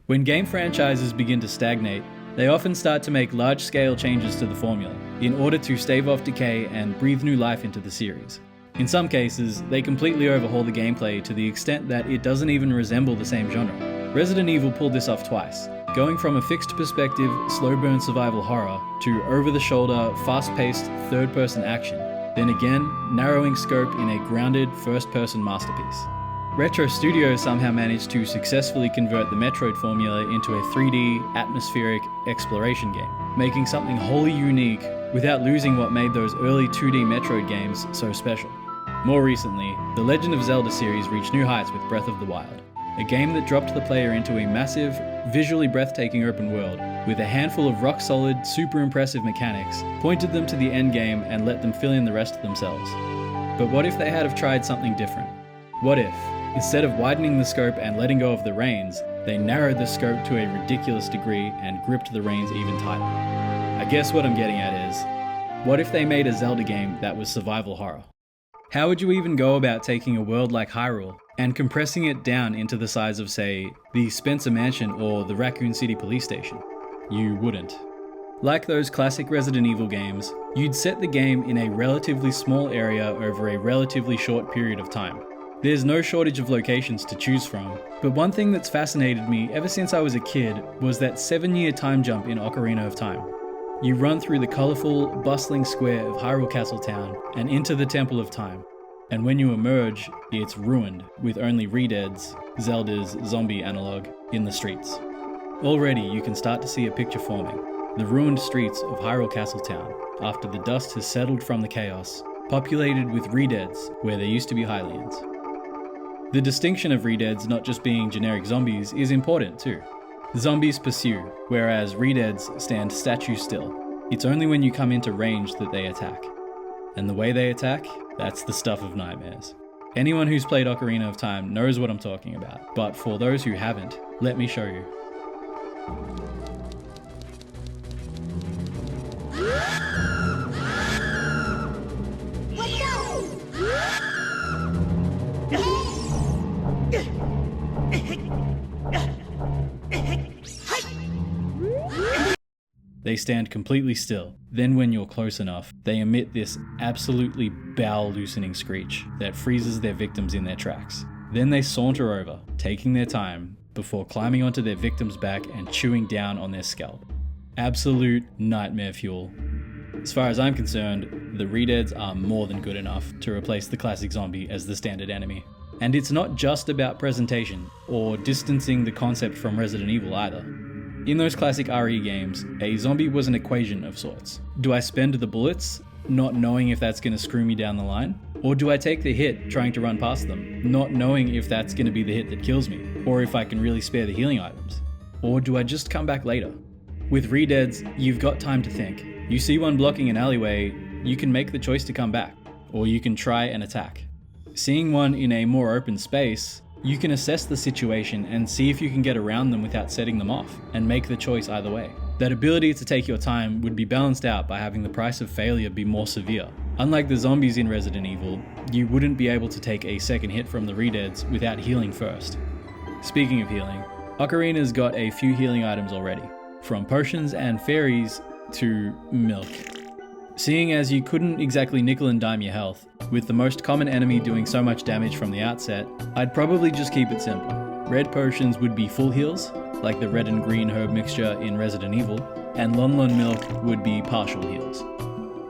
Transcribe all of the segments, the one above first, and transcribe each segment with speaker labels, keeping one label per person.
Speaker 1: When game franchises begin to stagnate, they often start to make large-scale changes to the formula in order to stave off decay and breathe new life into the series. In some cases, they completely overhaul the gameplay to the extent that it doesn't even resemble the same genre. Resident Evil pulled this off twice, going from a fixed perspective, slow-burn survival horror to over-the-shoulder, fast-paced, third-person action, then again, narrowing scope in a grounded, first-person masterpiece. Retro Studios somehow managed to successfully convert the Metroid formula into a 3D, atmospheric exploration game, making something wholly unique without losing what made those early 2D Metroid games so special. More recently, the Legend of Zelda series reached new heights with Breath of the Wild, a game that dropped the player into a massive, visually breathtaking open world with a handful of rock-solid, super impressive mechanics, pointed them to the end game and let them fill in the rest themselves. But what if they had have tried something different? What if, instead of widening the scope and letting go of the reins, they narrowed the scope to a ridiculous degree and gripped the reins even tighter? I guess what I'm getting at is, what if they made a Zelda game that was survival horror? How would you even go about taking a world like Hyrule and compressing it down into the size of, say, the Spencer Mansion or the Raccoon City Police Station? You wouldn't. Like those classic Resident Evil games, you'd set the game in a relatively small area over a relatively short period of time. There's no shortage of locations to choose from, but one thing that's fascinated me ever since I was a kid was that 7-year time jump in Ocarina of Time. You run through the colourful, bustling square of Hyrule Castle Town and into the Temple of Time, and when you emerge, it's ruined, with only Redheads, Zelda's zombie analogue, in the streets. Already you can start to see a picture forming, the ruined streets of Hyrule Castle Town, after the dust has settled from the chaos, populated with Redheads where there used to be Hylians. The distinction of Redheads not just being generic zombies is important too. Zombies pursue, whereas Redheads stand statue still. It's only when you come into range that they attack. And the way they attack, that's the stuff of nightmares. Anyone who's played Ocarina of Time knows what I'm talking about, but for those who haven't, let me show you. They stand completely still. Then when you're close enough, they emit this absolutely bowel-loosening screech that freezes their victims in their tracks. Then they saunter over, taking their time, before climbing onto their victim's back and chewing down on their scalp. Absolute nightmare fuel. As far as I'm concerned, the Redheads are more than good enough to replace the classic zombie as the standard enemy. And it's not just about presentation, or distancing the concept from Resident Evil either. In those classic RE games, a zombie was an equation of sorts. Do I spend the bullets, not knowing if that's going to screw me down the line? Or do I take the hit, trying to run past them, not knowing if that's going to be the hit that kills me, or if I can really spare the healing items? Or do I just come back later? With Redheads, you've got time to think. You see one blocking an alleyway, you can make the choice to come back, or you can try and attack. Seeing one in a more open space, you can assess the situation and see if you can get around them without setting them off, and make the choice either way. That ability to take your time would be balanced out by having the price of failure be more severe. Unlike the zombies in Resident Evil, you wouldn't be able to take a second hit from the Redheads without healing first. Speaking of healing, Ocarina's got a few healing items already, from potions and fairies to milk. Seeing as you couldn't exactly nickel and dime your health, with the most common enemy doing so much damage from the outset, I'd probably just keep it simple. Red potions would be full heals, like the red and green herb mixture in Resident Evil, and Lon Lon milk would be partial heals.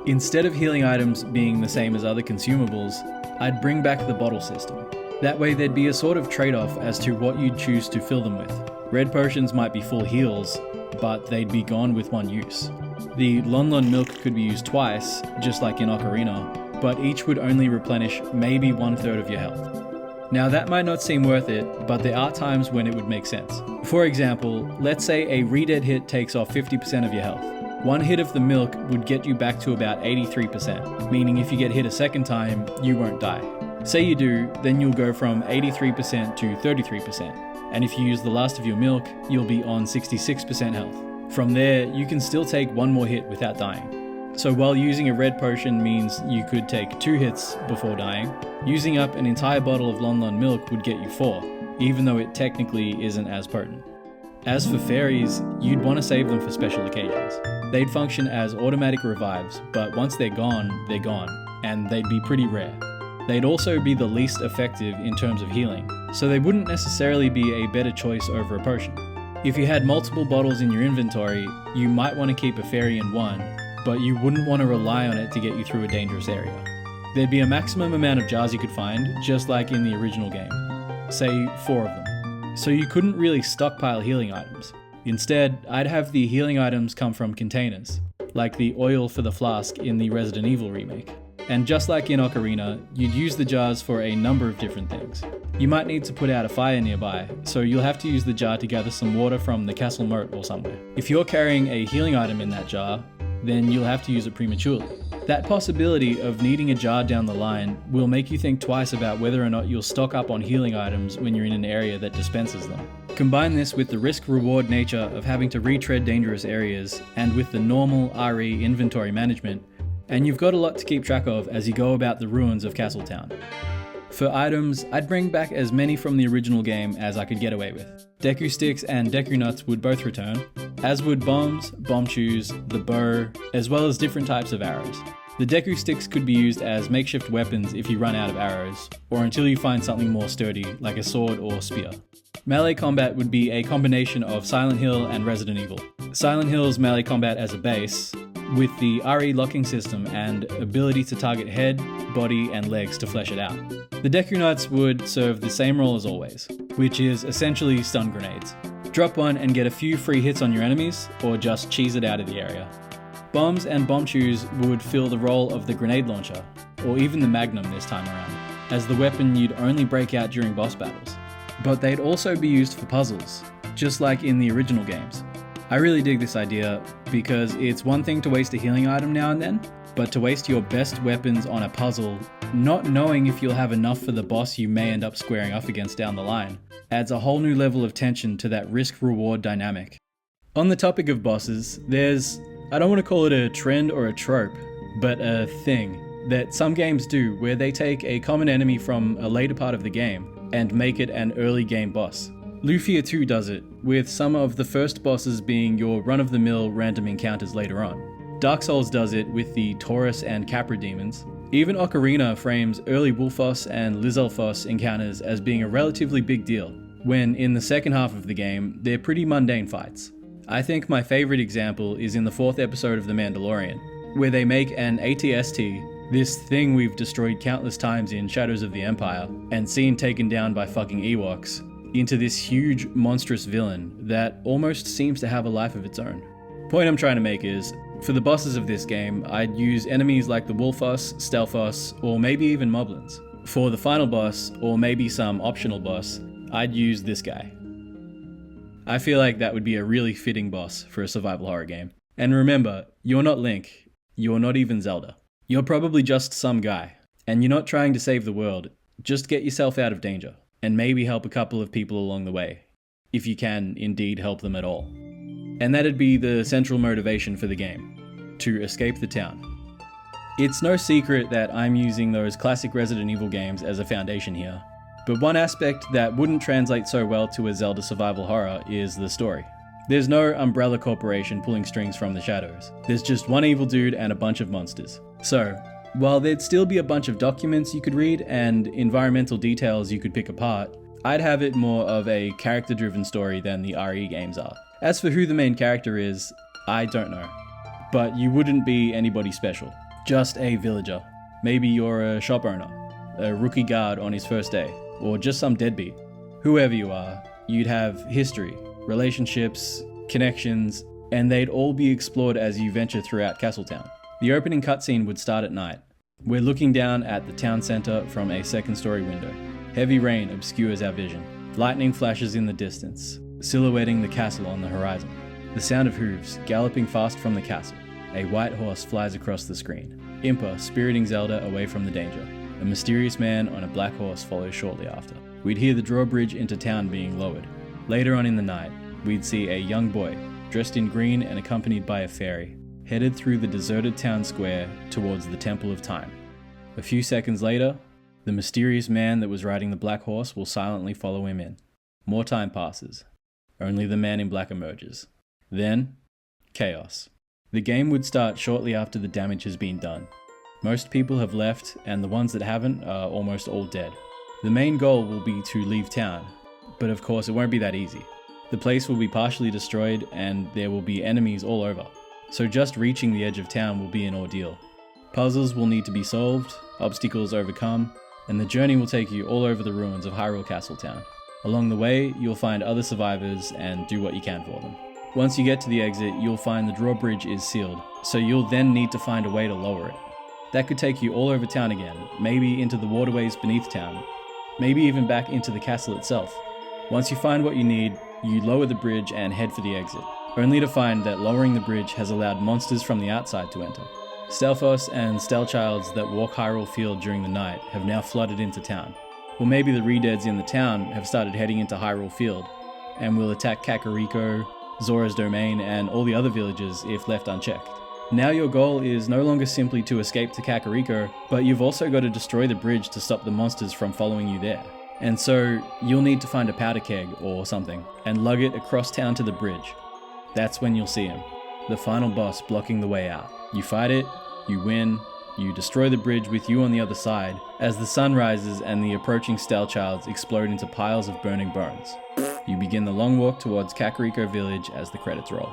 Speaker 1: Instead of healing items being the same as other consumables, I'd bring back the bottle system. That way there'd be a sort of trade-off as to what you'd choose to fill them with. Red potions might be full heals, but they'd be gone with one use. The Lon Lon milk could be used twice, just like in Ocarina, but each would only replenish maybe 1/3 of your health. Now that might not seem worth it, but there are times when it would make sense. For example, let's say a Redhead hit takes off 50% of your health. One hit of the milk would get you back to about 83%, meaning if you get hit a second time, you won't die. Say you do, then you'll go from 83% to 33%, and if you use the last of your milk, you'll be on 66% health. From there, you can still take one more hit without dying. So while using a red potion means you could take 2 hits before dying, using up an entire bottle of Lon Lon milk would get you 4, even though it technically isn't as potent. As for fairies, you'd want to save them for special occasions. They'd function as automatic revives, but once they're gone, and they'd be pretty rare. They'd also be the least effective in terms of healing, so they wouldn't necessarily be a better choice over a potion. If you had multiple bottles in your inventory, you might want to keep a fairy in one, but you wouldn't want to rely on it to get you through a dangerous area. There'd be a maximum amount of jars you could find, just like in the original game. Say 4 of them. So you couldn't really stockpile healing items. Instead, I'd have the healing items come from containers, like the oil for the flask in the Resident Evil remake. And just like in Ocarina, you'd use the jars for a number of different things. You might need to put out a fire nearby, so you'll have to use the jar to gather some water from the castle moat or somewhere. If you're carrying a healing item in that jar, then you'll have to use it prematurely. That possibility of needing a jar down the line will make you think twice about whether or not you'll stock up on healing items when you're in an area that dispenses them. Combine this with the risk-reward nature of having to retread dangerous areas and with the normal RE inventory management, and you've got a lot to keep track of as you go about the ruins of Castletown. For items, I'd bring back as many from the original game as I could get away with. Deku sticks and Deku nuts would both return, as would bombs, bomb chews, the bow, as well as different types of arrows. The Deku sticks could be used as makeshift weapons if you run out of arrows, or until you find something more sturdy, like a sword or spear. Melee combat would be a combination of Silent Hill and Resident Evil. Silent Hill's melee combat as a base, with the RE locking system and ability to target head, body, and legs to flesh it out. The Deku Nuts would serve the same role as always, which is essentially stun grenades. Drop one and get a few free hits on your enemies, or just cheese it out of the area. Bombs and bomb chews would fill the role of the grenade launcher, or even the Magnum this time around, as the weapon you'd only break out during boss battles. But they'd also be used for puzzles, just like in the original games. I really dig this idea, because it's one thing to waste a healing item now and then, but to waste your best weapons on a puzzle, not knowing if you'll have enough for the boss you may end up squaring off against down the line, adds a whole new level of tension to that risk-reward dynamic. On the topic of bosses, there's, I don't want to call it a trend or a trope, but a thing that some games do where they take a common enemy from a later part of the game and make it an early game boss. Lufia 2 does it, with some of the first bosses being your run-of-the-mill random encounters later on. Dark Souls does it with the Taurus and Capra demons. Even Ocarina frames early Wolfos and Lizalfos encounters as being a relatively big deal, when in the second half of the game, they're pretty mundane fights. I think my favourite example is in the 4th episode of The Mandalorian, where they make an ATST, this thing we've destroyed countless times in Shadows of the Empire, and seen taken down by fucking Ewoks, into this huge, monstrous villain that almost seems to have a life of its own. Point I'm trying to make is, for the bosses of this game, I'd use enemies like the Wolfos, Stelfos, or maybe even Moblins. For the final boss, or maybe some optional boss, I'd use this guy. I feel like that would be a really fitting boss for a survival horror game. And remember, you're not Link, you're not even Zelda. You're probably just some guy, and you're not trying to save the world, just get yourself out of danger. And maybe help a couple of people along the way, if you can indeed help them at all. And that'd be the central motivation for the game, to escape the town. It's no secret that I'm using those classic Resident Evil games as a foundation here, but one aspect that wouldn't translate so well to a Zelda survival horror is the story. There's no Umbrella Corporation pulling strings from the shadows. There's just one evil dude and a bunch of monsters. So, while there'd still be a bunch of documents you could read and environmental details you could pick apart, I'd have it more of a character-driven story than the RE games are. As for who the main character is, I don't know. But you wouldn't be anybody special. Just a villager. Maybe you're a shop owner, a rookie guard on his first day, or just some deadbeat. Whoever you are, you'd have history, relationships, connections, and they'd all be explored as you venture throughout Castletown. The opening cutscene would start at night. We're looking down at the town centre from a second-story window. Heavy rain obscures our vision. Lightning flashes in the distance, silhouetting the castle on the horizon. The sound of hooves galloping fast from the castle. A white horse flies across the screen. Impa spiriting Zelda away from the danger. A mysterious man on a black horse follows shortly after. We'd hear the drawbridge into town being lowered. Later on in the night, we'd see a young boy, dressed in green and accompanied by a fairy, headed through the deserted town square towards the Temple of Time. A few seconds later, the mysterious man that was riding the black horse will silently follow him in. More time passes. Only the man in black emerges. Then, chaos. The game would start shortly after the damage has been done. Most people have left, and the ones that haven't are almost all dead. The main goal will be to leave town, but of course it won't be that easy. The place will be partially destroyed, and there will be enemies all over, so just reaching the edge of town will be an ordeal. Puzzles will need to be solved, obstacles overcome, and the journey will take you all over the ruins of Hyrule Castle Town. Along the way, you'll find other survivors and do what you can for them. Once you get to the exit, you'll find the drawbridge is sealed, so you'll then need to find a way to lower it. That could take you all over town again, maybe into the waterways beneath town, maybe even back into the castle itself. Once you find what you need, you lower the bridge and head for the exit, only to find that lowering the bridge has allowed monsters from the outside to enter. Stelphos and Stelchilds that walk Hyrule Field during the night have now flooded into town. Or maybe the Redheads in the town have started heading into Hyrule Field, and will attack Kakariko, Zora's Domain, and all the other villages if left unchecked. Now your goal is no longer simply to escape to Kakariko, but you've also got to destroy the bridge to stop the monsters from following you there. And so, you'll need to find a powder keg or something, and lug it across town to the bridge. That's when you'll see him, the final boss blocking the way out. You fight it, you win, you destroy the bridge with you on the other side, as the sun rises and the approaching Stelchilds explode into piles of burning bones. You begin the long walk towards Kakariko village as the credits roll.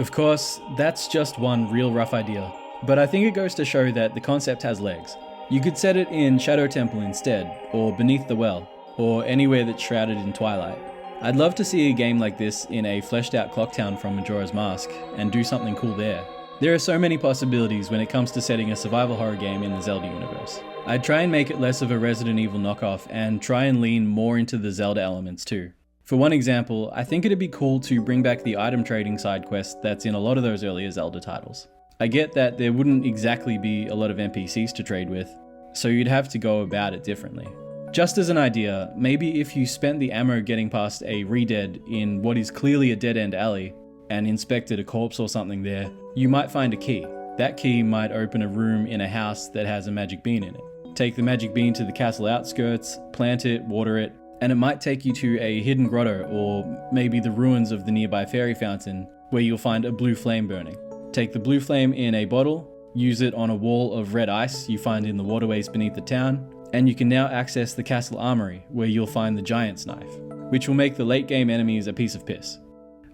Speaker 1: Of course, that's just one real rough idea, but I think it goes to show that the concept has legs. You could set it in Shadow Temple instead, or Beneath the Well, or anywhere that's shrouded in twilight. I'd love to see a game like this in a fleshed out clock town from Majora's Mask, and do something cool there. There are so many possibilities when it comes to setting a survival horror game in the Zelda universe. I'd try and make it less of a Resident Evil knockoff, and try and lean more into the Zelda elements too. For one example, I think it'd be cool to bring back the item trading side quest that's in a lot of those earlier Zelda titles. I get that there wouldn't exactly be a lot of NPCs to trade with, so you'd have to go about it differently. Just as an idea, maybe if you spent the ammo getting past a Redhead in what is clearly a dead-end alley, and inspected a corpse or something there, you might find a key. That key might open a room in a house that has a magic bean in it. Take the magic bean to the castle outskirts, plant it, water it, and it might take you to a hidden grotto, or maybe the ruins of the nearby fairy fountain, where you'll find a blue flame burning. Take the blue flame in a bottle, use it on a wall of red ice you find in the waterways beneath the town, and you can now access the castle armory, where you'll find the giant's knife, which will make the late game enemies a piece of piss.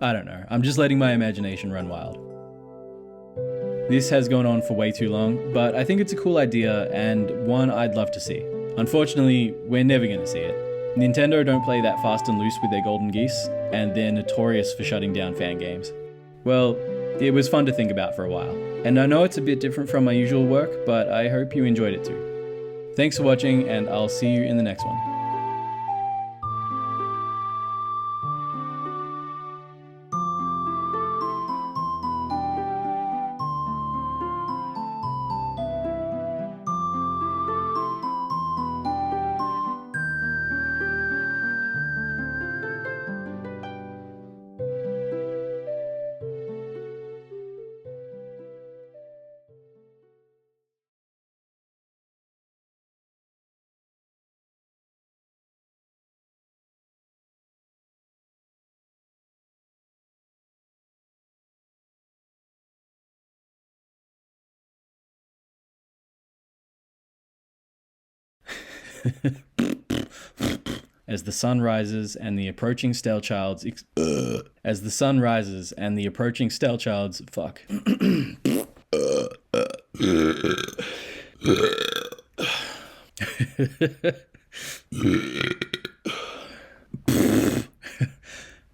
Speaker 1: I don't know, I'm just letting my imagination run wild. This has gone on for way too long, but I think it's a cool idea and one I'd love to see. Unfortunately, we're never going to see it. Nintendo don't play that fast and loose with their golden geese, and they're notorious for shutting down fan games. Well, it was fun to think about for a while, and I know it's a bit different from my usual work, but I hope you enjoyed it too. Thanks for watching, and I'll see you in the next one. As the sun rises and the approaching Stelchilds fuck.